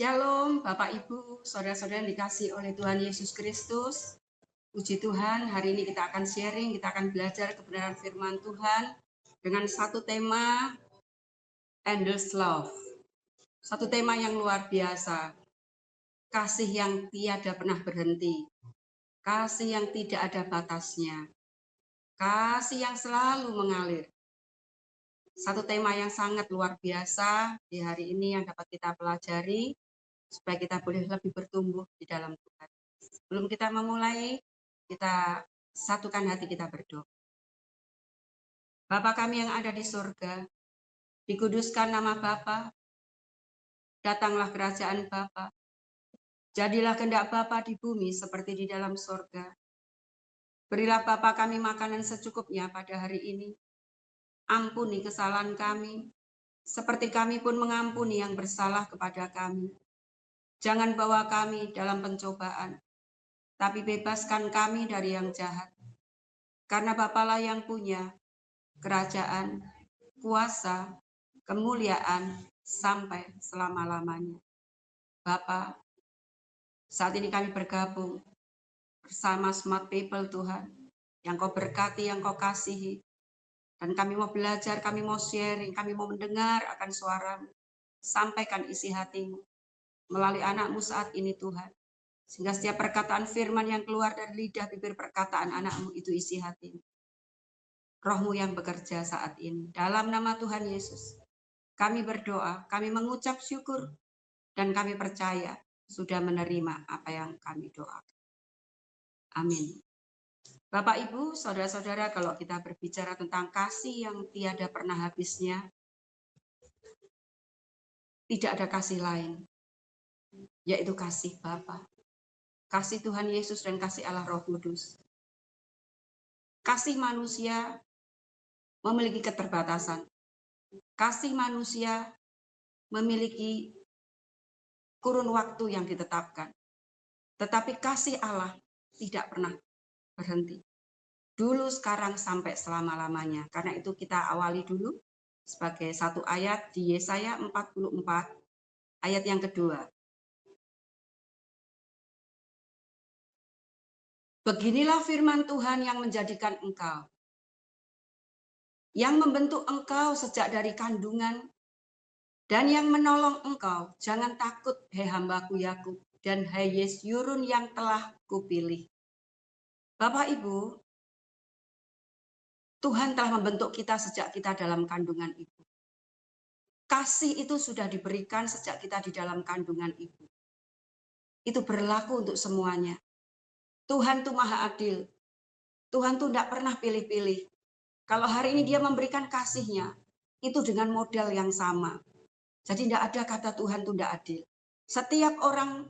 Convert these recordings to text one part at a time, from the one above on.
Shalom Bapak Ibu, saudara-saudara yang dikasih oleh Tuhan Yesus Kristus. Puji Tuhan, hari ini kita akan sharing, kita akan belajar kebenaran firman Tuhan dengan satu tema, Endless Love. Satu tema yang luar biasa, kasih yang tiada pernah berhenti, kasih yang tidak ada batasnya, kasih yang selalu mengalir. Satu tema yang sangat luar biasa di hari ini yang dapat kita pelajari, supaya kita boleh lebih bertumbuh di dalam Tuhan. Sebelum kita memulai, kita satukan hati kita berdoa. Bapa kami yang ada di surga, dikuduskan nama Bapa, datanglah kerajaan Bapa, jadilah kehendak Bapa di bumi seperti di dalam surga. Berilah Bapa kami makanan secukupnya pada hari ini. Ampuni kesalahan kami, seperti kami pun mengampuni yang bersalah kepada kami. Jangan bawa kami dalam pencobaan, tapi bebaskan kami dari yang jahat. Karena Bapalah yang punya kerajaan, kuasa, kemuliaan, sampai selama-lamanya. Bapa, saat ini kami bergabung bersama Smart People Tuhan, yang Kau berkati, yang Kau kasihi. Dan kami mau belajar, kami mau sharing, kami mau mendengar akan suara-Mu. Sampaikan isi hati-Mu melalui anak-Mu saat ini Tuhan. Sehingga setiap perkataan firman yang keluar dari lidah bibir perkataan anak-Mu itu isi hati-Mu. Roh-Mu yang bekerja saat ini. Dalam nama Tuhan Yesus, kami berdoa, kami mengucap syukur, dan kami percaya sudah menerima apa yang kami doakan. Amin. Bapak, Ibu, saudara-saudara, kalau kita berbicara tentang kasih yang tiada pernah habisnya, tidak ada kasih lain, yaitu kasih Bapa, kasih Tuhan Yesus dan kasih Allah Roh Kudus. Kasih manusia memiliki keterbatasan. Kasih manusia memiliki kurun waktu yang ditetapkan. Tetapi kasih Allah tidak pernah berhenti. Dulu, sekarang, sampai selama-lamanya. Karena itu kita awali dulu sebagai satu ayat di Yesaya 44, ayat yang kedua. Beginilah firman Tuhan yang menjadikan engkau, yang membentuk engkau sejak dari kandungan, dan yang menolong engkau. Jangan takut, hai hambaku Yakub, dan hai Yesyurun yang telah kupilih. Bapak Ibu, Tuhan telah membentuk kita sejak kita dalam kandungan ibu. Kasih itu sudah diberikan sejak kita di dalam kandungan ibu. Itu berlaku untuk semuanya. Tuhan itu maha adil. Tuhan itu tidak pernah pilih-pilih. Kalau hari ini dia memberikan kasihnya, itu dengan model yang sama. Jadi tidak ada kata Tuhan itu tidak adil. Setiap orang,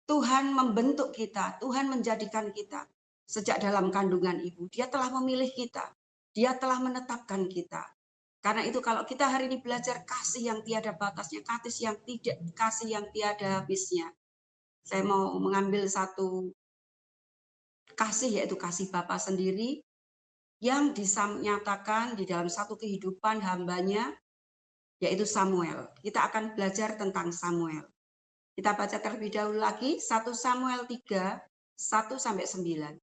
Tuhan membentuk kita, Tuhan menjadikan kita sejak dalam kandungan ibu. Dia telah memilih kita, dia telah menetapkan kita. Karena itu kalau kita hari ini belajar kasih yang tiada batasnya, kasih yang tiada habisnya. Saya mau mengambil satu kasih, yaitu kasih Bapa sendiri, yang dinyatakan di dalam satu kehidupan hambanya, yaitu Samuel. Kita akan belajar tentang Samuel. Kita baca terlebih dahulu lagi, 1 Samuel 3, 1-9.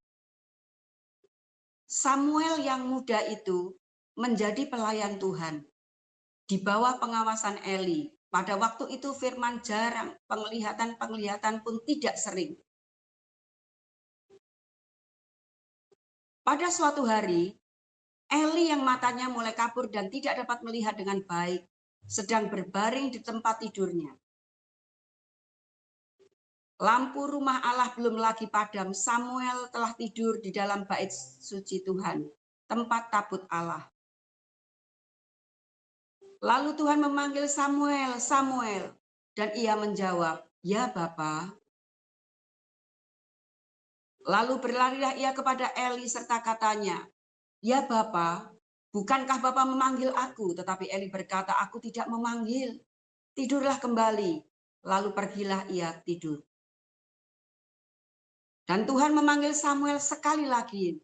Samuel yang muda itu menjadi pelayan Tuhan di bawah pengawasan Eli. Pada waktu itu firman jarang, penglihatan pun tidak sering. Pada suatu hari, Eli yang matanya mulai kabur dan tidak dapat melihat dengan baik, sedang berbaring di tempat tidurnya. Lampu rumah Allah belum lagi padam, Samuel telah tidur di dalam bait suci Tuhan, tempat tabut Allah. Lalu Tuhan memanggil Samuel, Samuel, dan ia menjawab, ya Bapa. Lalu berlarilah ia kepada Eli serta katanya, ya Bapa, bukankah Bapa memanggil aku? Tetapi Eli berkata, aku tidak memanggil. Tidurlah kembali. Lalu pergilah ia tidur. Dan Tuhan memanggil Samuel sekali lagi.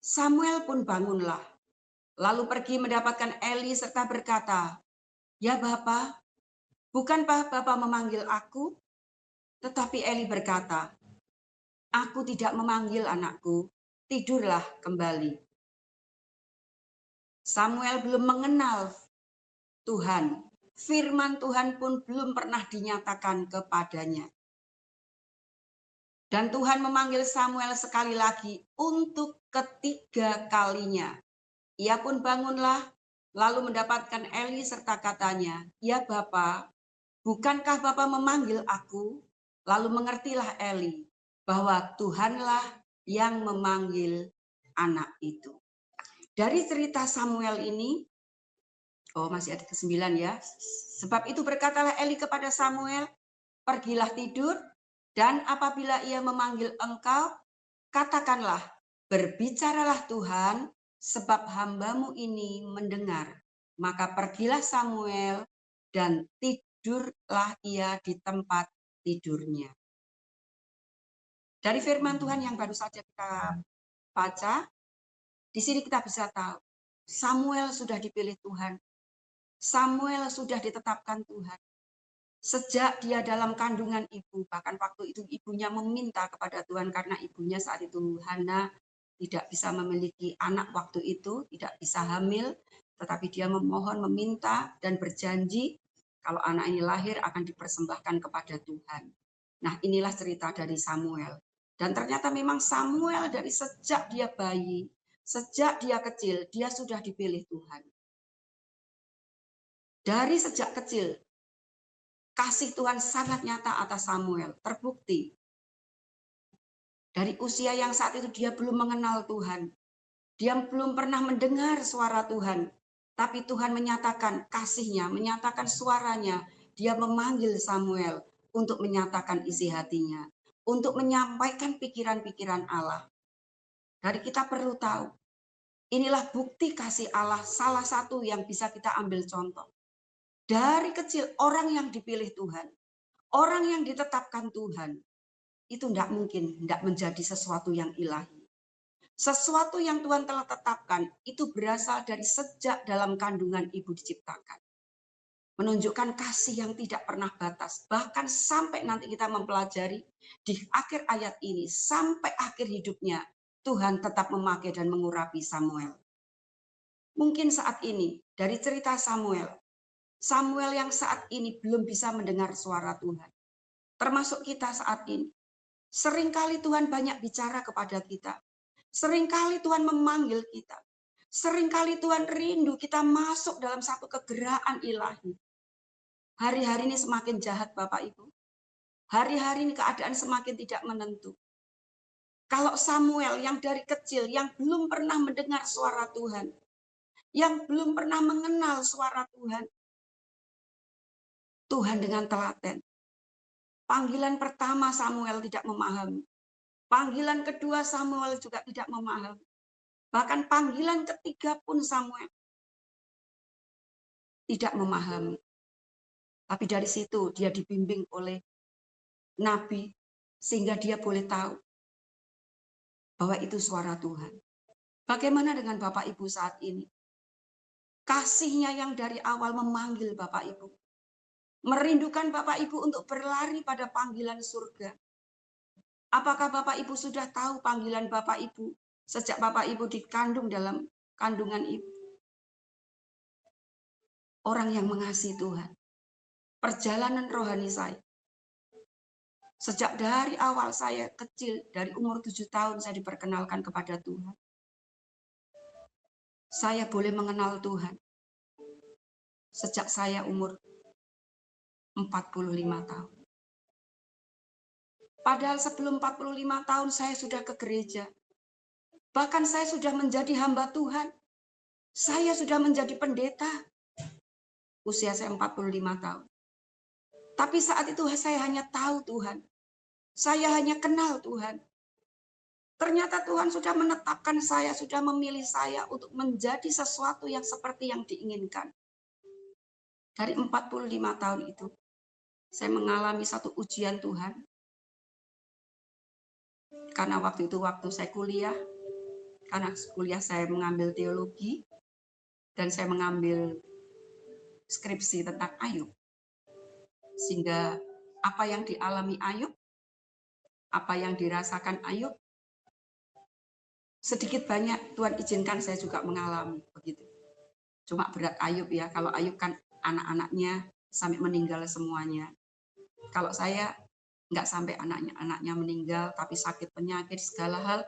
Samuel pun bangunlah. Lalu pergi mendapatkan Eli serta berkata, ya Bapa. Bukankah Bapa memanggil aku? Tetapi Eli berkata, aku tidak memanggil anakku, tidurlah kembali. Samuel belum mengenal Tuhan. Firman Tuhan pun belum pernah dinyatakan kepadanya. Dan Tuhan memanggil Samuel sekali lagi untuk ketiga kalinya. Ia pun bangunlah, lalu mendapatkan Eli serta katanya, ya Bapa, bukankah Bapa memanggil aku? Lalu mengertilah Eli bahwa Tuhanlah yang memanggil anak itu. Dari cerita Samuel ini, masih ada ke-9 ya. Sebab itu berkatalah Eli kepada Samuel, pergilah tidur, dan apabila ia memanggil engkau, katakanlah, berbicaralah Tuhan, sebab hambamu ini mendengar. Maka pergilah Samuel, dan tidurlah ia di tempat tidurnya. Dari firman Tuhan yang baru saja kita baca, di sini kita bisa tahu, Samuel sudah dipilih Tuhan. Samuel sudah ditetapkan Tuhan. Sejak dia dalam kandungan ibu, bahkan waktu itu ibunya meminta kepada Tuhan karena ibunya saat itu Hana tidak bisa memiliki anak waktu itu, tidak bisa hamil, tetapi dia memohon, meminta, dan berjanji kalau anak ini lahir akan dipersembahkan kepada Tuhan. Nah, inilah cerita dari Samuel. Dan ternyata memang Samuel dari sejak dia bayi, sejak dia kecil, dia sudah dipilih Tuhan. Dari sejak kecil, kasih Tuhan sangat nyata atas Samuel, terbukti. Dari usia yang saat itu dia belum mengenal Tuhan. Dia belum pernah mendengar suara Tuhan. Tapi Tuhan menyatakan kasih-Nya, menyatakan suaranya. Dia memanggil Samuel untuk menyatakan isi hatinya. Untuk menyampaikan pikiran-pikiran Allah. Dari kita perlu tahu, inilah bukti kasih Allah, salah satu yang bisa kita ambil contoh. Dari kecil, orang yang dipilih Tuhan, orang yang ditetapkan Tuhan, itu tidak mungkin tidak menjadi sesuatu yang ilahi. Sesuatu yang Tuhan telah tetapkan, itu berasal dari sejak dalam kandungan ibu diciptakan. Menunjukkan kasih yang tidak pernah batas. Bahkan sampai nanti kita mempelajari di akhir ayat ini, sampai akhir hidupnya, Tuhan tetap memakai dan mengurapi Samuel. Mungkin saat ini, dari cerita Samuel yang saat ini belum bisa mendengar suara Tuhan. Termasuk kita saat ini. Seringkali Tuhan banyak bicara kepada kita. Seringkali Tuhan memanggil kita. Seringkali Tuhan rindu kita masuk dalam satu kegerakan ilahi. Hari-hari ini semakin jahat Bapak Ibu. Hari-hari ini keadaan semakin tidak menentu. Kalau Samuel yang dari kecil, yang belum pernah mendengar suara Tuhan, yang belum pernah mengenal suara Tuhan, Tuhan dengan telaten. Panggilan pertama Samuel tidak memahami. Panggilan kedua Samuel juga tidak memahami. Bahkan panggilan ketiga pun Samuel tidak memahami. Tapi dari situ dia dibimbing oleh Nabi, sehingga dia boleh tahu bahwa itu suara Tuhan. Bagaimana dengan Bapak Ibu saat ini? Kasih-Nya yang dari awal memanggil Bapak Ibu. Merindukan Bapak Ibu untuk berlari pada panggilan surga. Apakah Bapak Ibu sudah tahu panggilan Bapak Ibu sejak Bapak Ibu dikandung dalam kandungan ibu? Orang yang mengasihi Tuhan. Perjalanan rohani saya. Sejak dari awal saya kecil, dari umur 7 tahun saya diperkenalkan kepada Tuhan. Saya boleh mengenal Tuhan sejak saya umur 45 tahun. Padahal sebelum 45 tahun saya sudah ke gereja. Bahkan saya sudah menjadi hamba Tuhan. Saya sudah menjadi pendeta. Usia saya 45 tahun. Tapi saat itu saya hanya tahu Tuhan. Saya hanya kenal Tuhan. Ternyata Tuhan sudah menetapkan saya, sudah memilih saya untuk menjadi sesuatu yang seperti yang diinginkan. Dari 45 tahun itu, saya mengalami satu ujian Tuhan. Karena waktu itu waktu saya kuliah, karena kuliah saya mengambil teologi, dan saya mengambil skripsi tentang Ayub. Sehingga apa yang dialami Ayub, apa yang dirasakan Ayub, sedikit banyak Tuhan izinkan saya juga mengalami begitu. Cuma berat Ayub ya, kalau Ayub kan anak-anaknya sampai meninggal semuanya. Kalau saya nggak sampai anaknya meninggal, tapi sakit penyakit segala hal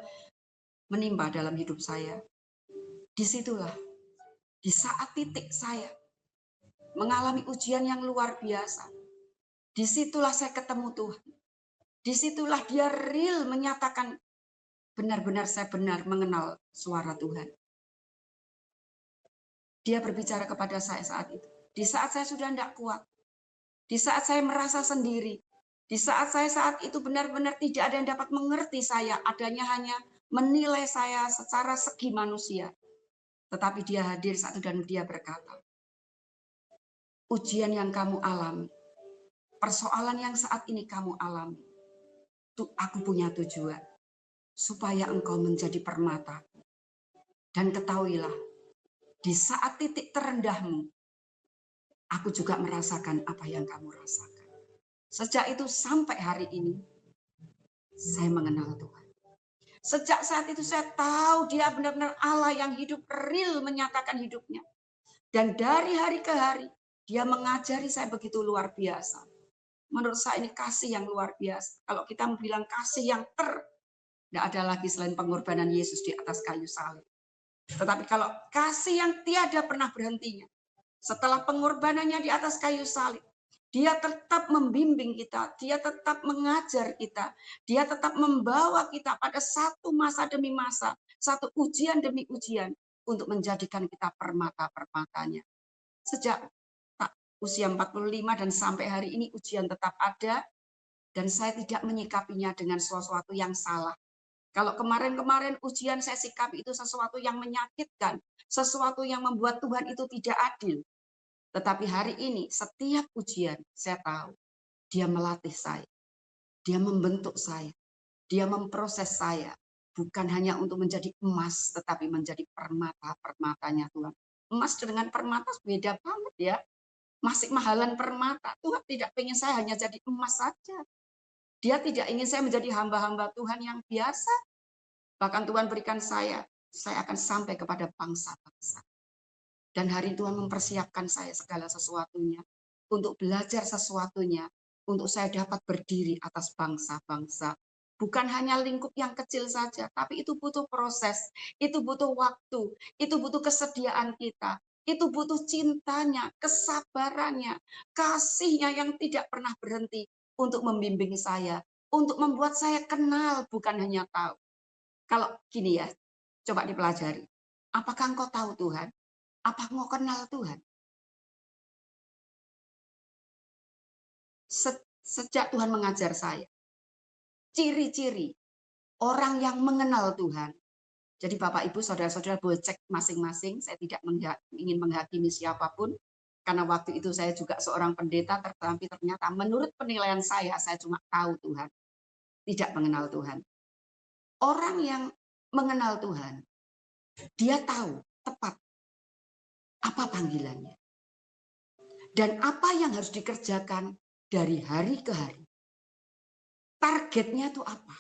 menimpa dalam hidup saya. Disitulah, di saat titik saya mengalami ujian yang luar biasa, disitulah saya ketemu Tuhan. Disitulah dia real menyatakan benar-benar saya benar mengenal suara Tuhan. Dia berbicara kepada saya saat itu. Di saat saya sudah tidak kuat, di saat saya merasa sendiri, di saat saya saat itu benar-benar tidak ada yang dapat mengerti saya, adanya hanya menilai saya secara segi manusia. Tetapi dia hadir saat itu dan dia berkata, ujian yang kamu alami, persoalan yang saat ini kamu alami, aku punya tujuan, supaya engkau menjadi permata. Dan ketahuilah, di saat titik terendahmu, aku juga merasakan apa yang kamu rasakan. Sejak itu sampai hari ini, saya mengenal Tuhan. Sejak saat itu saya tahu dia benar-benar Allah yang hidup, real menyatakan hidupnya. Dan dari hari ke hari, dia mengajari saya begitu luar biasa. Menurut saya ini kasih yang luar biasa. Kalau kita bilang kasih yang tidak ada lagi selain pengorbanan Yesus di atas kayu salib. Tetapi kalau kasih yang tiada pernah berhentinya, setelah pengorbanannya di atas kayu salib, dia tetap membimbing kita, dia tetap mengajar kita, dia tetap membawa kita pada satu masa demi masa, satu ujian demi ujian, untuk menjadikan kita permata-permatanya. Sejak usia 45 dan sampai hari ini ujian tetap ada, dan saya tidak menyikapinya dengan sesuatu yang salah. Kalau kemarin-kemarin ujian saya sikapi itu sesuatu yang menyakitkan, sesuatu yang membuat Tuhan itu tidak adil. Tetapi hari ini setiap ujian saya tahu dia melatih saya, dia membentuk saya, dia memproses saya. Bukan hanya untuk menjadi emas, tetapi menjadi permata-permatanya Tuhan. Emas dengan permata beda banget ya. Masih mahalan permata. Tuhan tidak ingin saya hanya jadi emas saja. Dia tidak ingin saya menjadi hamba-hamba Tuhan yang biasa. Bahkan Tuhan berikan saya akan sampai kepada bangsa-bangsa. Dan hari Tuhan mempersiapkan saya segala sesuatunya, untuk belajar sesuatunya, untuk saya dapat berdiri atas bangsa-bangsa. Bukan hanya lingkup yang kecil saja, tapi itu butuh proses, itu butuh waktu, itu butuh kesediaan kita, itu butuh cintanya, kesabarannya, kasihnya yang tidak pernah berhenti untuk membimbing saya, untuk membuat saya kenal, bukan hanya tahu. Kalau gini ya, coba dipelajari. Apakah engkau tahu Tuhan? Apa engkau kenal Tuhan? Sejak Tuhan mengajar saya, ciri-ciri orang yang mengenal Tuhan. Jadi Bapak Ibu, saudara-saudara boleh cek masing-masing. Saya tidak ingin menghakimi siapapun, karena waktu itu saya juga seorang pendeta, tetapi ternyata menurut penilaian saya cuma tahu Tuhan, tidak mengenal Tuhan. Orang yang mengenal Tuhan, dia tahu tepat apa panggilannya. Dan apa yang harus dikerjakan dari hari ke hari. Targetnya itu apa?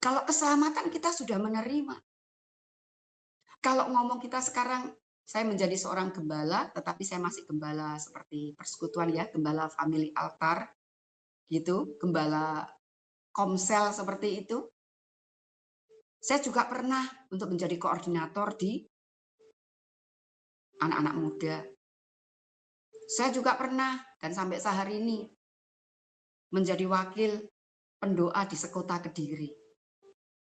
Kalau keselamatan kita sudah menerima. Kalau ngomong kita sekarang, saya menjadi seorang gembala, tetapi saya masih gembala seperti persekutuan ya, gembala family altar, gitu, gembala komsel seperti itu. Saya juga pernah untuk menjadi koordinator di anak-anak muda. Saya juga pernah, dan sampai sehari ini, menjadi wakil pendoa di sekota Kediri.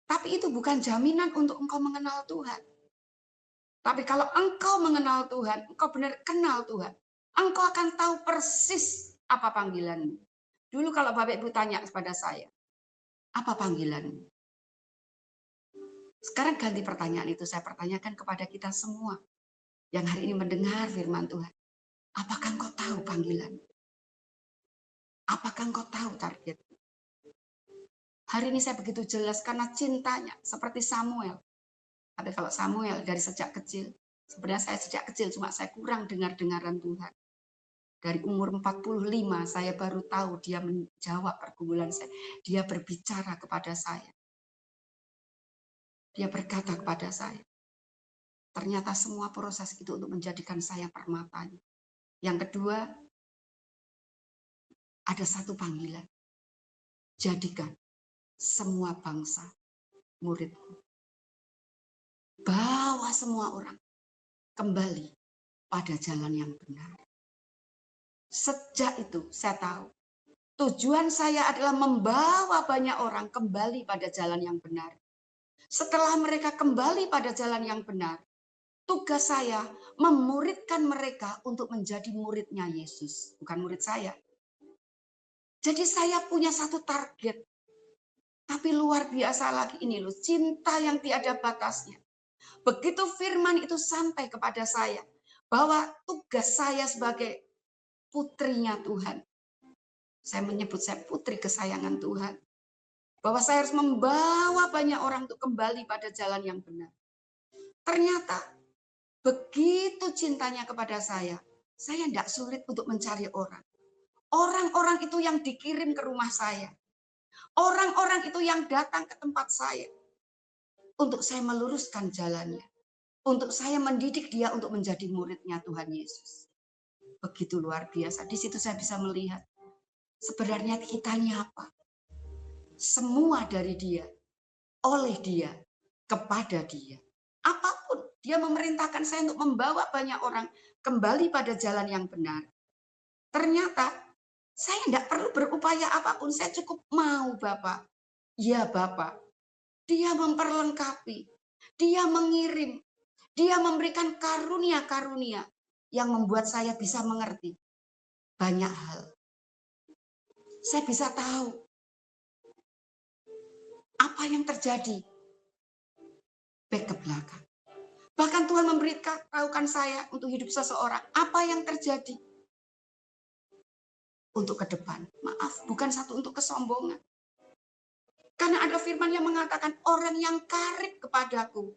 Tapi itu bukan jaminan untuk engkau mengenal Tuhan. Tapi kalau engkau mengenal Tuhan, engkau benar kenal Tuhan, engkau akan tahu persis apa panggilanmu. Dulu kalau Bapak Ibu tanya kepada saya, apa panggilanmu? Sekarang ganti pertanyaan itu, saya pertanyakan kepada kita semua yang hari ini mendengar firman Tuhan. Apakah engkau tahu panggilanmu? Apakah engkau tahu targetmu? Hari ini saya begitu jelas karena cintanya seperti Samuel. Tapi kalau Samuel dari sejak kecil, sebenarnya saya sejak kecil cuma saya kurang dengar-dengaran Tuhan. Dari umur 45 saya baru tahu dia menjawab pergumulan saya. Dia berbicara kepada saya. Dia berkata kepada saya. Ternyata semua proses itu untuk menjadikan saya permatanya. Yang kedua, ada satu panggilan. Jadikan semua bangsa muridku. Bawa semua orang kembali pada jalan yang benar. Sejak itu saya tahu tujuan saya adalah membawa banyak orang kembali pada jalan yang benar. Setelah mereka kembali pada jalan yang benar, tugas saya memuridkan mereka untuk menjadi muridnya Yesus, bukan murid saya. Jadi saya punya satu target. Tapi luar biasa lagi ini loh, cinta yang tiada batasnya. Begitu firman itu sampai kepada saya, bahwa tugas saya sebagai putrinya Tuhan. Saya menyebut saya putri kesayangan Tuhan. Bahwa saya harus membawa banyak orang untuk kembali pada jalan yang benar. Ternyata begitu cintanya kepada saya tidak sulit untuk mencari orang. Orang-orang itu yang dikirim ke rumah saya. Orang-orang itu yang datang ke tempat saya. Untuk saya meluruskan jalannya. Untuk saya mendidik dia untuk menjadi muridnya Tuhan Yesus. Begitu luar biasa. Di situ saya bisa melihat. Sebenarnya kita ini apa? Semua dari dia. Oleh dia. Kepada dia. Apapun. Dia memerintahkan saya untuk membawa banyak orang kembali pada jalan yang benar. Ternyata saya tidak perlu berupaya apapun. Saya cukup mau Bapak. Ya Bapak. Dia memperlengkapi. Dia mengirim. Dia memberikan karunia-karunia yang membuat saya bisa mengerti banyak hal. Saya bisa tahu apa yang terjadi back ke belakang. Bahkan Tuhan memberitahukan saya untuk hidup seseorang apa yang terjadi untuk ke depan. Maaf, bukan satu untuk kesombongan. Karena ada firman yang mengatakan orang yang karib kepadaku,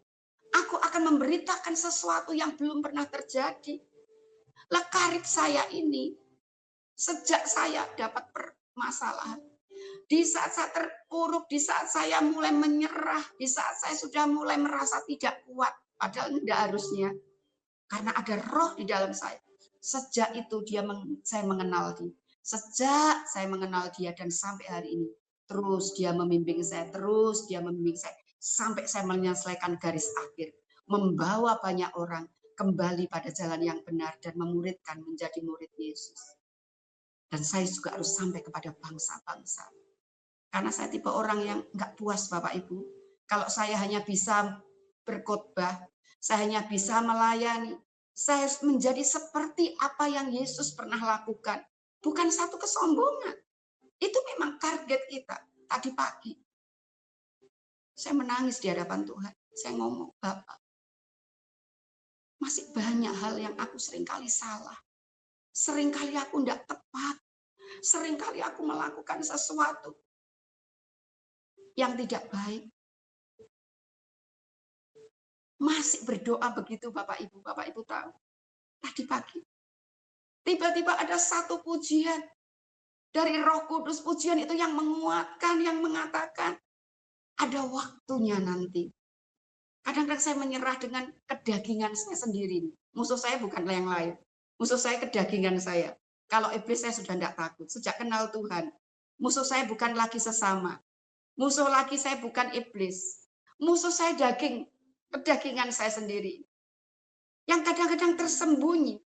aku akan memberitakan sesuatu yang belum pernah terjadi. Lah karib saya ini, sejak saya dapat permasalahan, di saat saya terpuruk, di saat saya mulai menyerah, di saat saya sudah mulai merasa tidak kuat, padahal tidak harusnya, karena ada roh di dalam saya. Sejak itu saya mengenal dia. Sejak saya mengenal dia dan sampai hari ini, terus dia membimbing saya, sampai saya menyelesaikan garis akhir, membawa banyak orang kembali pada jalan yang benar dan memuridkan menjadi murid Yesus. Dan saya juga harus sampai kepada bangsa-bangsa. Karena saya tipe orang yang nggak puas Bapak Ibu. Kalau saya hanya bisa berkhotbah, saya hanya bisa melayani, saya harus menjadi seperti apa yang Yesus pernah lakukan. Bukan satu kesombongan. Itu memang target kita. Tadi pagi, saya menangis di hadapan Tuhan. Saya ngomong, Bapak, masih banyak hal yang aku seringkali salah. Seringkali aku tidak tepat. Seringkali aku melakukan sesuatu yang tidak baik. Masih berdoa begitu Bapak Ibu tahu. Tadi pagi, tiba-tiba ada satu pujian dari Roh Kudus, pujian itu yang menguatkan, yang mengatakan ada waktunya nanti. Kadang-kadang saya menyerah dengan kedagingan saya sendiri. Musuh saya bukan yang lain. Musuh saya kedagingan saya. Kalau iblis saya sudah tidak takut. Sejak kenal Tuhan, musuh saya bukan lagi sesama. Musuh lagi saya bukan iblis. Musuh saya daging, kedagingan saya sendiri. Yang kadang-kadang tersembunyi.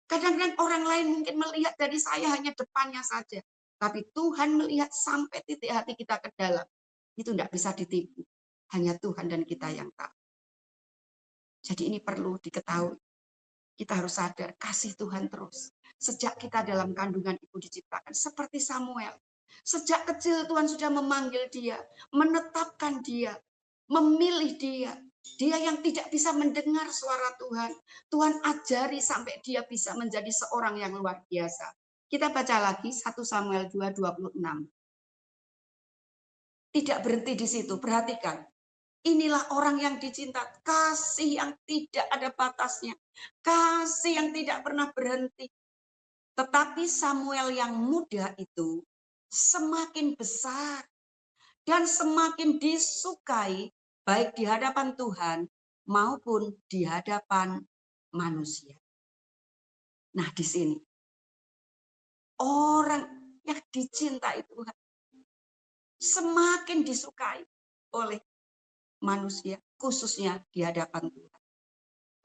Kadang-kadang orang lain mungkin melihat dari saya hanya depannya saja. Tapi Tuhan melihat sampai titik hati kita ke dalam. Itu tidak bisa ditipu. Hanya Tuhan dan kita yang tahu. Jadi ini perlu diketahui. Kita harus sadar, kasih Tuhan terus. Sejak kita dalam kandungan ibu diciptakan. Seperti Samuel. Sejak kecil Tuhan sudah memanggil dia. Menetapkan dia. Memilih dia. Dia yang tidak bisa mendengar suara Tuhan. Tuhan ajari sampai dia bisa menjadi seorang yang luar biasa. Kita baca lagi 1 Samuel 2:26. Tidak berhenti di situ, perhatikan. Inilah orang yang dicinta, kasih yang tidak ada batasnya, kasih yang tidak pernah berhenti. Tetapi Samuel yang muda itu semakin besar dan semakin disukai baik di hadapan Tuhan maupun di hadapan manusia. Nah, di sini orang yang dicintai Tuhan semakin disukai oleh manusia, khususnya di hadapan Tuhan.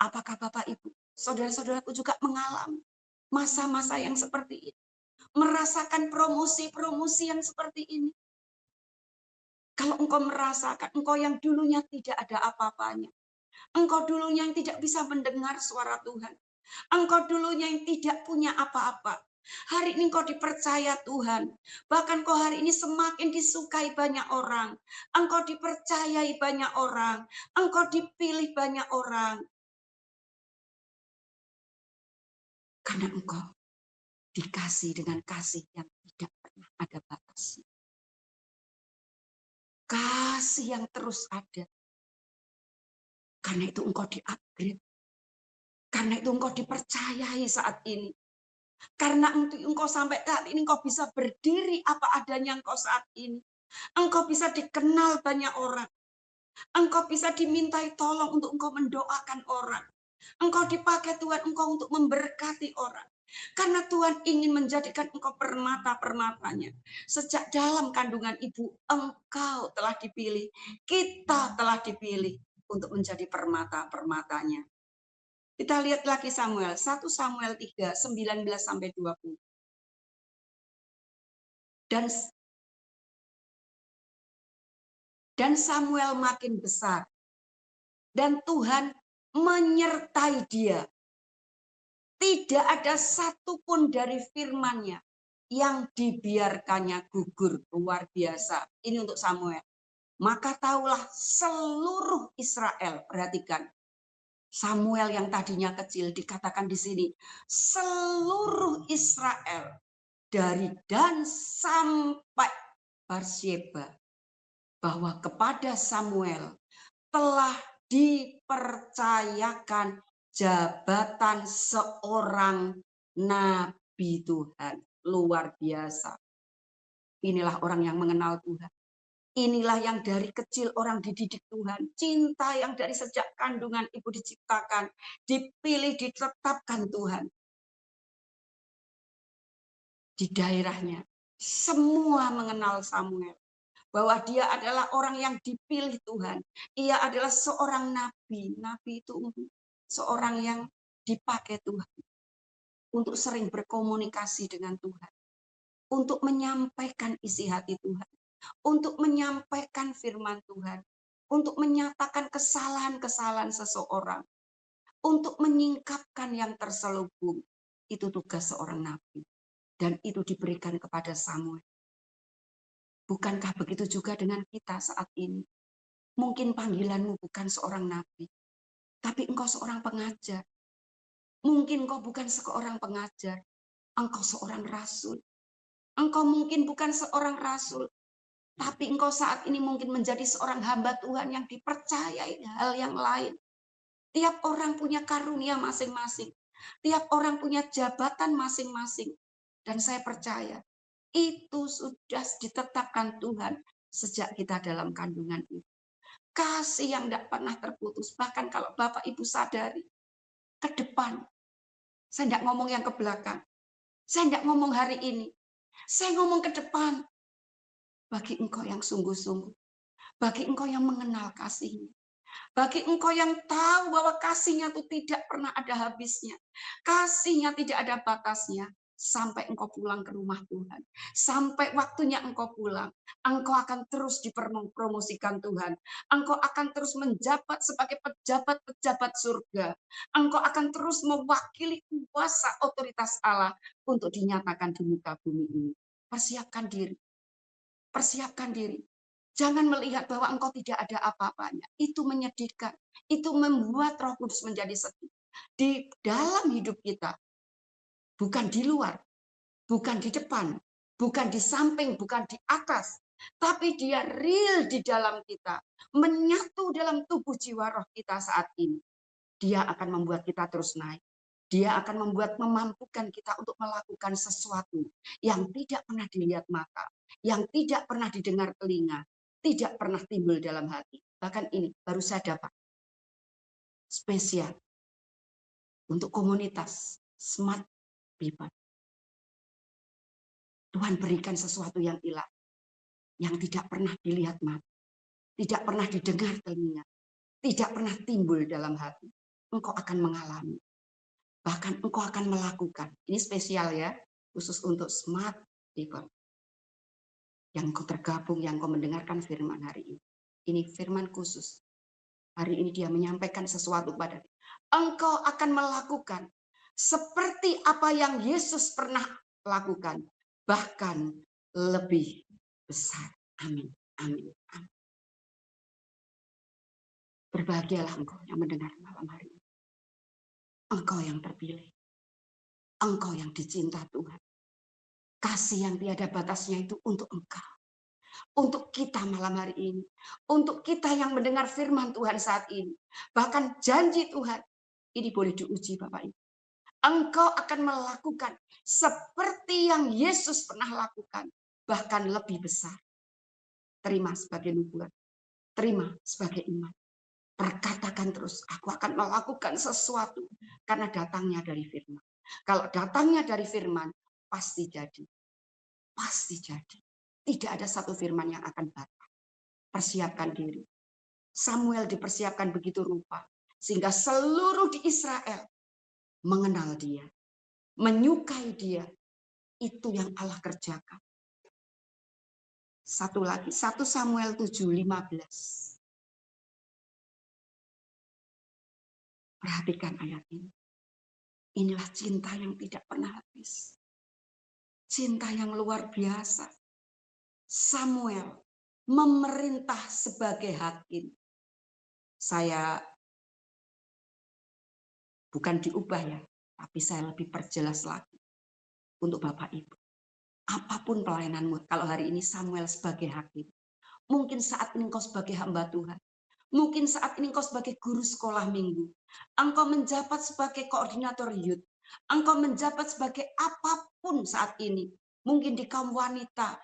Apakah Bapak Ibu, saudara-saudaraku juga mengalami masa-masa yang seperti ini? Merasakan promosi-promosi yang seperti ini? Kalau engkau merasakan, engkau yang dulunya tidak ada apa-apanya, engkau dulunya yang tidak bisa mendengar suara Tuhan, engkau dulunya yang tidak punya apa-apa, hari ini engkau dipercaya Tuhan, bahkan engkau hari ini semakin disukai banyak orang, engkau dipercayai banyak orang, engkau dipilih banyak orang, karena engkau dikasih dengan kasih yang tidak pernah ada batasnya. Kasih yang terus ada. Karena itu engkau di-upgrade. Karena itu engkau dipercayai saat ini. Karena engkau sampai saat ini engkau bisa berdiri apa adanya engkau saat ini. Engkau bisa dikenal banyak orang. Engkau bisa dimintai tolong untuk engkau mendoakan orang. Engkau dipakai Tuhan engkau untuk memberkati orang. Karena Tuhan ingin menjadikan engkau permata-permatanya. Sejak dalam kandungan ibu, engkau telah dipilih. Kita telah dipilih untuk menjadi permata-permatanya. Kita lihat lagi Samuel, 1 Samuel 3, 19-20. Dan Samuel makin besar. Dan Tuhan menyertai dia. Tidak ada satupun dari firman-Nya yang dibiarkannya gugur. Luar biasa. Ini untuk Samuel. Maka tahulah seluruh Israel. Perhatikan. Samuel yang tadinya kecil dikatakan di sini. Seluruh Israel. Dari Dan sampai Barsyeba. Bahwa kepada Samuel telah dipercayakan jabatan seorang nabi Tuhan. Luar biasa. Inilah orang yang mengenal Tuhan. Inilah yang dari kecil orang dididik Tuhan. Cinta yang dari sejak kandungan ibu diciptakan. Dipilih, ditetapkan Tuhan. Di daerahnya. Semua mengenal Samuel. Bahwa dia adalah orang yang dipilih Tuhan. Ia adalah seorang nabi. Nabi itu seorang yang dipakai Tuhan untuk sering berkomunikasi dengan Tuhan, untuk menyampaikan isi hati Tuhan, untuk menyampaikan firman Tuhan, untuk menyatakan kesalahan-kesalahan seseorang, untuk menyingkapkan yang terselubung. Itu tugas seorang nabi. Dan itu diberikan kepada Samuel. Bukankah begitu juga dengan kita saat ini? Mungkin panggilanmu bukan seorang nabi, tapi engkau seorang pengajar. Mungkin engkau bukan seorang pengajar, engkau seorang rasul. Engkau mungkin bukan seorang rasul, tapi engkau saat ini mungkin menjadi seorang hamba Tuhan yang dipercayai hal yang lain. Tiap orang punya karunia masing-masing. Tiap orang punya jabatan masing-masing. Dan saya percaya, itu sudah ditetapkan Tuhan sejak kita dalam kandungan itu. Kasih yang tidak pernah terputus. Bahkan kalau Bapak Ibu sadari, ke depan. Saya tidak ngomong yang ke belakang. Saya tidak ngomong hari ini. Saya ngomong ke depan. Bagi engkau yang sungguh-sungguh. Bagi engkau yang mengenal kasih-Nya. Bagi engkau yang tahu bahwa kasih-Nya itu tidak pernah ada habisnya. Kasih-Nya tidak ada batasnya. Sampai engkau pulang ke rumah Tuhan. Sampai waktunya engkau pulang. Engkau akan terus dipromosikan Tuhan. Engkau akan terus menjabat sebagai pejabat-pejabat surga. Engkau akan terus mewakili kuasa otoritas Allah untuk dinyatakan di muka bumi ini. Persiapkan diri. Persiapkan diri. Jangan melihat bahwa engkau tidak ada apa-apanya. Itu menyedihkan. Itu membuat Roh Kudus menjadi sedih. Di dalam hidup kita. Bukan di luar. Bukan di depan. Bukan di samping. Bukan di atas. Tapi dia real di dalam kita. Menyatu dalam tubuh jiwa roh kita saat ini. Dia akan membuat kita terus naik. Dia akan memampukan kita untuk melakukan sesuatu yang tidak pernah dilihat mata, yang tidak pernah didengar telinga, tidak pernah timbul dalam hati. Bahkan ini baru saya dapat spesial untuk komunitas Smart People. Tuhan berikan sesuatu yang ilahi, yang tidak pernah dilihat mata, tidak pernah didengar telinga, tidak pernah timbul dalam hati. Engkau akan mengalami. Bahkan engkau akan melakukan. Ini spesial ya, khusus untuk Smart People. Yang kau tergabung, yang kau mendengarkan firman hari ini. Ini firman khusus. Hari ini dia menyampaikan sesuatu pada kita. Engkau akan melakukan seperti apa yang Yesus pernah lakukan. Bahkan lebih besar. Amin. Amin. Amin. Berbahagialah engkau yang mendengar malam hari ini. Engkau yang terpilih. Engkau yang dicinta Tuhan. Kasih yang tiada batasnya itu untuk engkau. Untuk kita malam hari ini. Untuk kita yang mendengar firman Tuhan saat ini. Bahkan janji Tuhan. Ini boleh diuji Bapak Ibu. Engkau akan melakukan seperti yang Yesus pernah lakukan. Bahkan lebih besar. Terima sebagai nubuat. Terima sebagai iman. Perkatakan terus. Aku akan melakukan sesuatu. Karena datangnya dari firman. Kalau datangnya dari firman. Pasti jadi. Pasti jadi. Tidak ada satu firman yang akan batal. Persiapkan diri. Samuel dipersiapkan begitu rupa. Sehingga seluruh di Israel mengenal dia. Menyukai dia. Itu yang Allah kerjakan. Satu lagi. 1 Samuel 7:15. Perhatikan ayat ini. Inilah cinta yang tidak pernah habis. Cinta yang luar biasa. Samuel memerintah sebagai hakim. Saya bukan diubah ya, tapi saya lebih perjelas lagi untuk Bapak Ibu. Apapun pelayananmu, kalau hari ini Samuel sebagai hakim, mungkin saat ini engkau sebagai hamba Tuhan, mungkin saat ini engkau sebagai guru sekolah minggu, engkau menjabat sebagai koordinator youth, engkau menjabat sebagai apapun saat ini, mungkin di kaum wanita,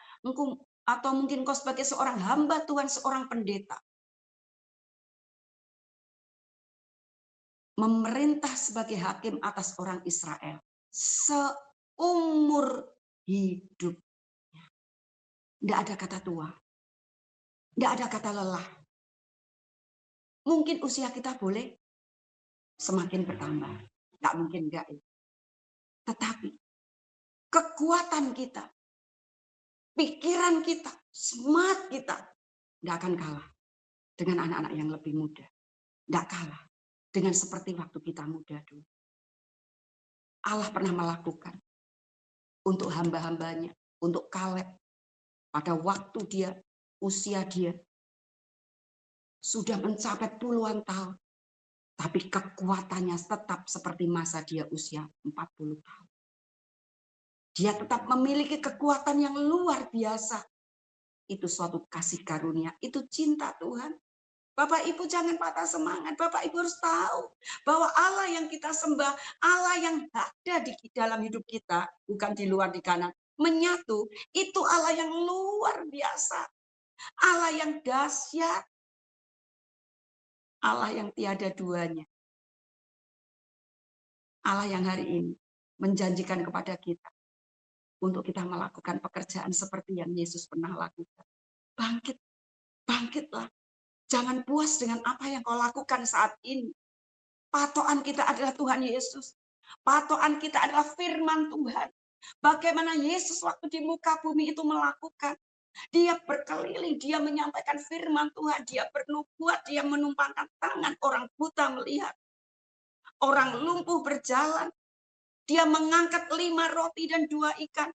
atau mungkin engkau sebagai seorang hamba Tuhan, seorang pendeta, memerintah sebagai hakim atas orang Israel seumur hidup. Tidak ada kata tua. Tidak ada kata lelah. Mungkin usia kita boleh semakin bertambah. Tidak mungkin enggak. Tetapi kekuatan kita, pikiran kita, semangat kita tidak akan kalah dengan anak-anak yang lebih muda. Tidak kalah dengan seperti waktu kita muda dulu. Allah pernah melakukan untuk hamba-hambanya, untuk Kaleb. Pada waktu dia, usia dia sudah mencapai puluhan tahun. Tapi kekuatannya tetap seperti masa dia usia 40 tahun. Dia tetap memiliki kekuatan yang luar biasa. Itu suatu kasih karunia, itu cinta Tuhan. Bapak Ibu jangan patah semangat. Bapak Ibu harus tahu bahwa Allah yang kita sembah, Allah yang ada di dalam hidup kita, bukan di luar di kanan, menyatu, itu Allah yang luar biasa. Allah yang dahsyat. Allah yang tiada duanya. Allah yang hari ini menjanjikan kepada kita untuk kita melakukan pekerjaan seperti yang Yesus pernah lakukan. Bangkit, bangkitlah. Jangan puas dengan apa yang kau lakukan saat ini. Patokan kita adalah Tuhan Yesus. Patokan kita adalah firman Tuhan. Bagaimana Yesus waktu di muka bumi itu melakukan. Dia berkeliling, dia menyampaikan firman Tuhan, dia bernubuat, dia menumpangkan tangan, orang buta melihat. Orang lumpuh berjalan. Dia mengangkat 5 roti dan 2 ikan.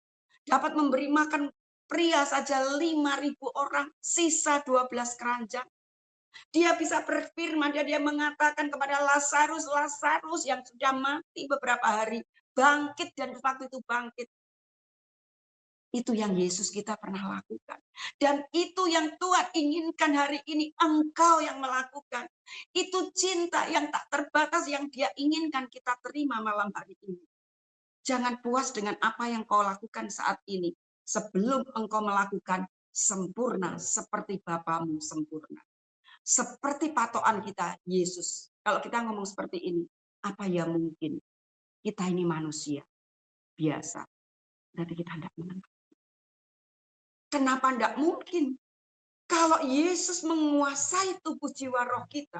Dapat memberi makan pria saja 5.000 orang, sisa 12 keranjang. Dia bisa berfirman, dia mengatakan kepada Lazarus, Lazarus yang sudah mati beberapa hari, bangkit, dan waktu itu bangkit. Itu yang Yesus kita pernah lakukan. Dan itu yang Tuhan inginkan hari ini, engkau yang melakukan. Itu cinta yang tak terbatas yang Dia inginkan kita terima malam hari ini. Jangan puas dengan apa yang kau lakukan saat ini. Sebelum engkau melakukan sempurna seperti Bapamu sempurna. Seperti patokan kita, Yesus. Kalau kita ngomong seperti ini, apa ya mungkin? Kita ini manusia biasa. Berarti kita tidak menang. Kenapa tidak mungkin? Kalau Yesus menguasai tubuh jiwa roh kita,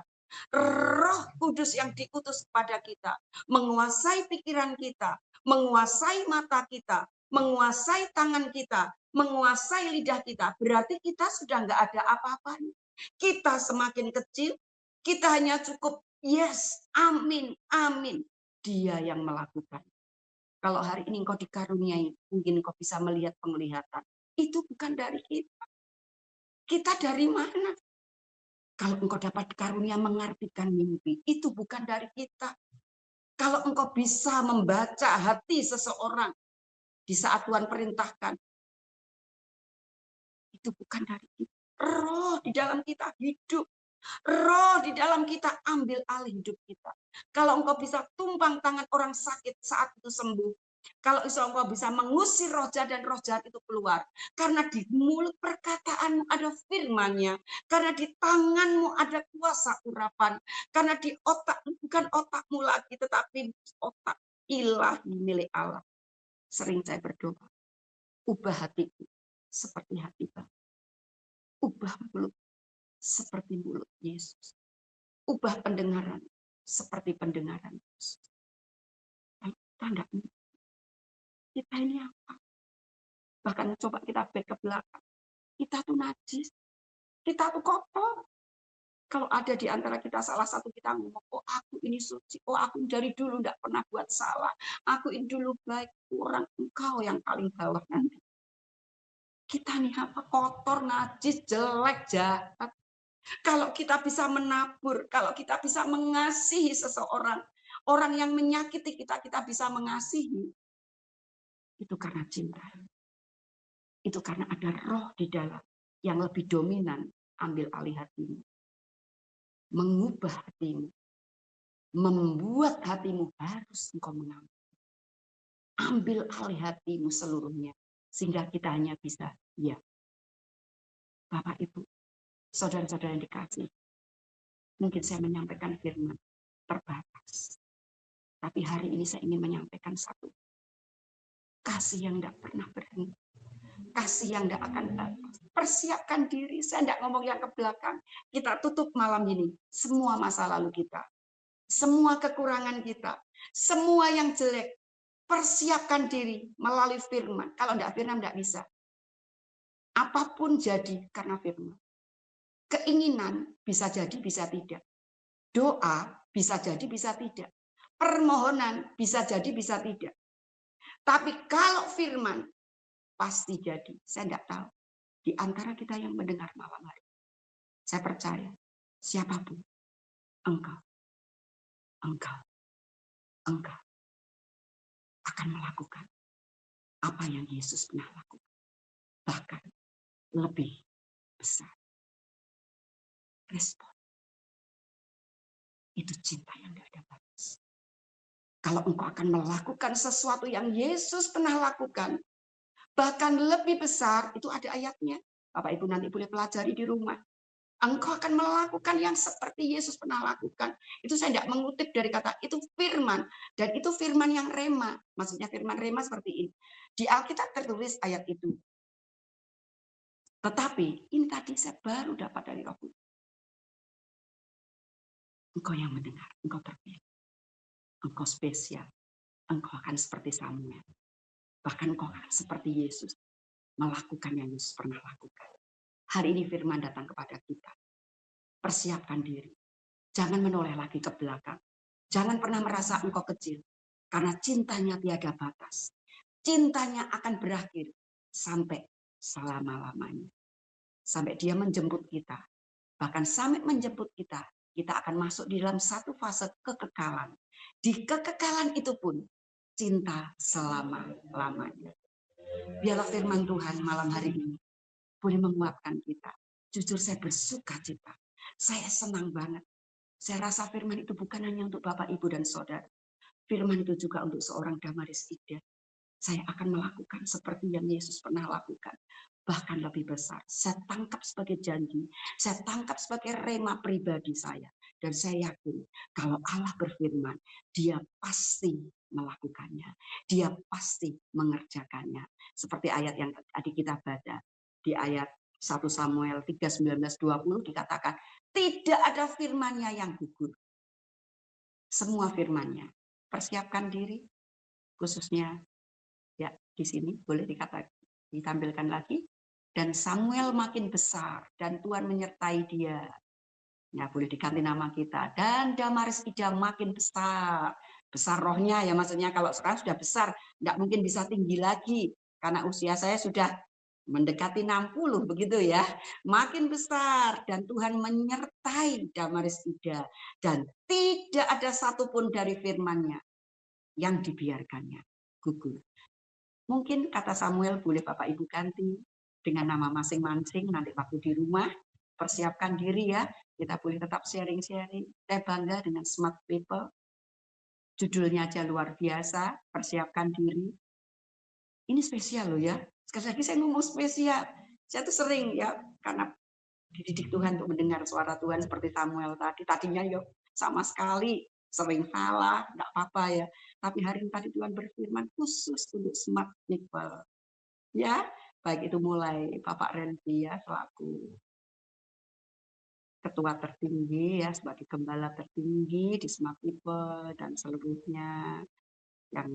Roh Kudus yang diutus pada kita, menguasai pikiran kita, menguasai mata kita, menguasai tangan kita, menguasai lidah kita, berarti kita sudah nggak ada apa-apanya. Kita semakin kecil, kita hanya cukup yes, amin, amin. Dia yang melakukan. Kalau hari ini engkau dikaruniai, mungkin engkau bisa melihat penglihatan. Itu bukan dari kita. Kita dari mana? Kalau engkau dapat karunia mengartikan mimpi, itu bukan dari kita. Kalau engkau bisa membaca hati seseorang di saat Tuhan perintahkan, itu bukan dari kita. Roh di dalam kita hidup. Roh di dalam kita ambil alih hidup kita. Kalau engkau bisa tumpang tangan orang sakit saat itu sembuh, kalau engkau bisa mengusir roh jahat dan roh jahat itu keluar. Karena di mulut perkataanmu ada firman-Nya. Karena di tanganmu ada kuasa urapan. Karena di otak, bukan otakmu lagi, tetapi otak ilahi milik Allah. Sering saya berdoa, ubah hatiku seperti hati Bapa. Ubah mulut seperti mulut Yesus. Ubah pendengaran seperti pendengaran Yesus. Tanda kita ini apa? Bahkan coba kita back ke belakang. Kita tuh najis. Kita tuh kotor. Kalau ada di antara kita salah satu kita ngomong, oh aku ini suci, oh aku dari dulu tidak pernah buat salah, aku ini dulu baik, orang engkau yang paling bawah nanti. Kita nih apa? Kotor, najis, jelek, jahat. Kalau kita bisa menabur, kalau kita bisa mengasihi seseorang, orang yang menyakiti kita, kita bisa mengasihi. Itu karena cinta. Itu karena ada roh di dalam yang lebih dominan, ambil alih hatimu. Mengubah hatimu. Membuat hatimu harus engkau mengambil. Ambil alih hatimu seluruhnya. Sehingga kita hanya bisa, ya. Bapak, Ibu, saudara-saudara yang dikasih. Mungkin saya menyampaikan firman terbatas. Tapi hari ini saya ingin menyampaikan satu. Kasih yang tidak pernah berhenti. Kasih yang tidak akan habis. Persiapkan diri. Saya tidak ngomong yang ke belakang. Kita tutup malam ini. Semua masa lalu kita. Semua kekurangan kita. Semua yang jelek. Persiapkan diri melalui firman. Kalau tidak firman, tidak bisa. Apapun jadi karena firman. Keinginan bisa jadi, bisa tidak. Doa bisa jadi, bisa tidak. Permohonan bisa jadi, bisa tidak. Tapi kalau firman, pasti jadi. Saya tidak tahu. Di antara kita yang mendengar malam hari. Saya percaya, siapapun, engkau akan melakukan apa yang Yesus pernah lakukan. Bahkan lebih besar. Respon. Itu cinta yang tidak ada batas. Kalau engkau akan melakukan sesuatu yang Yesus pernah lakukan, bahkan lebih besar, itu ada ayatnya. Bapak Ibu nanti boleh pelajari di rumah. Engkau akan melakukan yang seperti Yesus pernah lakukan. Itu saya tidak mengutip dari kata, itu firman. Dan itu firman yang rema. Maksudnya firman rema seperti ini. Di Alkitab tertulis ayat itu. Tetapi ini tadi saya baru dapat dari Roh Kudus. Engkau yang mendengar, engkau terpilih. Engkau spesial. Engkau akan seperti Samuel. Bahkan engkau akan seperti Yesus. Melakukan yang Yesus pernah lakukan. Hari ini firman datang kepada kita. Persiapkan diri. Jangan menoleh lagi ke belakang. Jangan pernah merasa engkau kecil. Karena cintanya tiada batas. Cintanya akan berakhir sampai selama-lamanya. Sampai dia menjemput kita. Bahkan sampai menjemput kita, kita akan masuk di dalam satu fase kekekalan. Di kekekalan itu pun, cinta selama-lamanya. Biarlah firman Tuhan malam hari ini boleh menguatkan kita. Jujur saya bersuka cita. Saya senang banget. Saya rasa firman itu bukan hanya untuk Bapak, Ibu, dan Saudara. Firman itu juga untuk seorang Damaris Ida. Saya akan melakukan seperti yang Yesus pernah lakukan. Bahkan lebih besar. Saya tangkap sebagai janji. Saya tangkap sebagai rema pribadi saya. Dan saya yakin kalau Allah berfirman, Dia pasti melakukannya. Dia pasti mengerjakannya. Seperti ayat yang tadi kita baca. Di ayat 1 Samuel 3, 19, 20 dikatakan, tidak ada firman-Nya yang gugur. Semua firman-Nya. Persiapkan diri, khususnya ya di sini boleh ditampilkan lagi. Dan Samuel makin besar dan Tuhan menyertai dia. Ya boleh diganti nama kita. Dan Damaris Ida makin besar. Besar rohnya ya, maksudnya kalau sekarang sudah besar, nggak mungkin bisa tinggi lagi. Karena usia saya sudah mendekati 60 begitu ya. Makin besar dan Tuhan menyertai Damaris Ida. Dan tidak ada satupun dari firman-Nya yang dibiarkannya gugur. Mungkin kata Samuel boleh Bapak Ibu ganti dengan nama masing-masing nanti waktu di rumah. Persiapkan diri ya. Kita boleh tetap sharing-sharing. Saya bangga dengan Smart People. Judulnya aja luar biasa. Persiapkan diri. Ini spesial loh ya. Sekali lagi saya ngomong spesial. Saya tuh sering ya, karena dididik Tuhan untuk mendengar suara Tuhan seperti Samuel tadi. Tadinya yuk sama sekali sering salah, enggak apa-apa ya. Tapi hari ini tadi Tuhan berfirman khusus untuk Smart People. Ya, baik itu mulai Bapak Renzi ya selaku ketua tertinggi ya, sebagai gembala tertinggi di Smart People dan seluruhnya, yang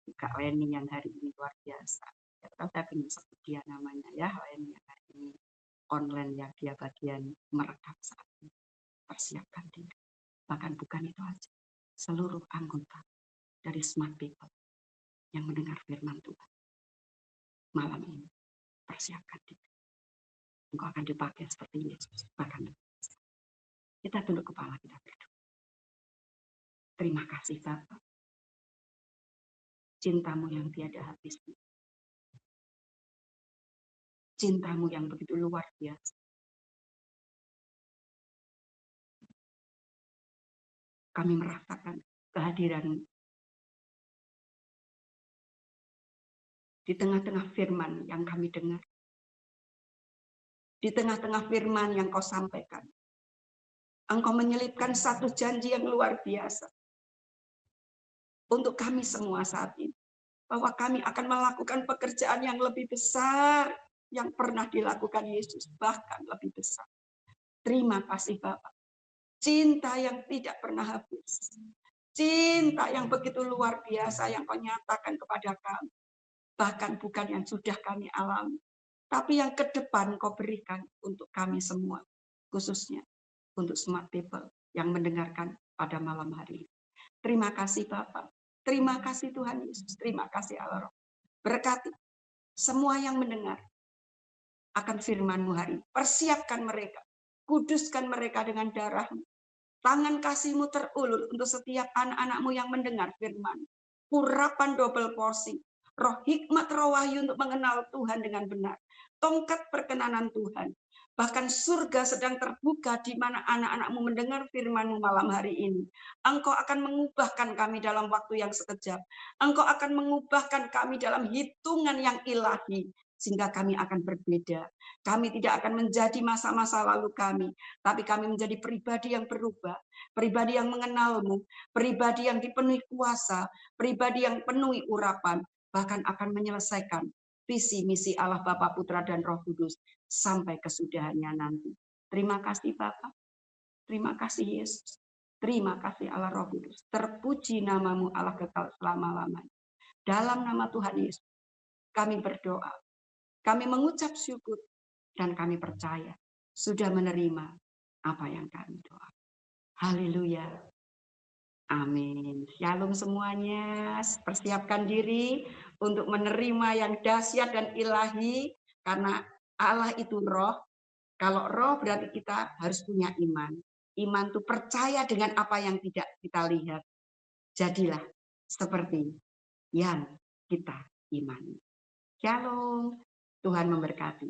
juga Leni yang hari ini luar biasa. Ya, saya ingin sebut dia namanya ya, Leni yang hari ini online yang dia bagian merekam saat ini. Persiapkan diri. Bahkan bukan itu aja, seluruh anggota dari Smart People yang mendengar firman Tuhan malam ini, persiapkan diri. Engkau akan dipakai seperti Yesus, bahkan kita tunduk kepala, kita berdoa. Terima kasih Bapa. Cintamu yang tiada habis. Cintamu yang begitu luar biasa. Kami merasakan kehadiran di tengah-tengah firman yang kami dengar. Di tengah-tengah firman yang kau sampaikan. Engkau menyelipkan satu janji yang luar biasa. Untuk kami semua saat ini. Bahwa kami akan melakukan pekerjaan yang lebih besar yang pernah dilakukan Yesus, bahkan lebih besar. Terima kasih Bapak. Cinta yang tidak pernah habis. Cinta yang begitu luar biasa yang kau nyatakan kepada kami. Bahkan bukan yang sudah kami alami, tapi yang ke depan kau berikan untuk kami semua. Khususnya untuk Smart People yang mendengarkan pada malam hari ini. Terima kasih Bapak. Terima kasih Tuhan Yesus. Terima kasih Allah Roh. Berkati semua yang mendengar akan firman-Mu hari ini. Persiapkan mereka. Kuduskan mereka dengan darah-Mu. Tangan kasih-Mu terulur untuk setiap anak-anak-Mu yang mendengar firman. Urapan double porsi. Roh hikmat, roh wahyu untuk mengenal Tuhan dengan benar. Tongkat perkenanan Tuhan. Bahkan surga sedang terbuka di mana anak-anak-Mu mendengar firman-Mu malam hari ini. Engkau akan mengubahkan kami dalam waktu yang sekejap. Engkau akan mengubahkan kami dalam hitungan yang ilahi. Sehingga kami akan berbeda. Kami tidak akan menjadi masa-masa lalu kami. Tapi kami menjadi pribadi yang berubah. Pribadi yang mengenal-Mu. Pribadi yang dipenuhi kuasa. Pribadi yang penuhi urapan. Bahkan akan menyelesaikan visi misi Allah Bapa, Putra, dan Roh Kudus sampai kesudahannya nanti. Terima kasih Bapa. Terima kasih Yesus. Terima kasih Allah Roh Kudus. Terpuji namamu Allah kekal selama-lamanya. Dalam nama Tuhan Yesus, kami berdoa. Kami mengucap syukur dan kami percaya sudah menerima apa yang kami doa. Haleluya. Amin. Shalom semuanya. Persiapkan diri untuk menerima yang dahsyat dan ilahi. Karena Allah itu roh. Kalau roh berarti kita harus punya iman. Iman itu percaya dengan apa yang tidak kita lihat. Jadilah seperti yang kita imani. Shalom. Tuhan memberkati.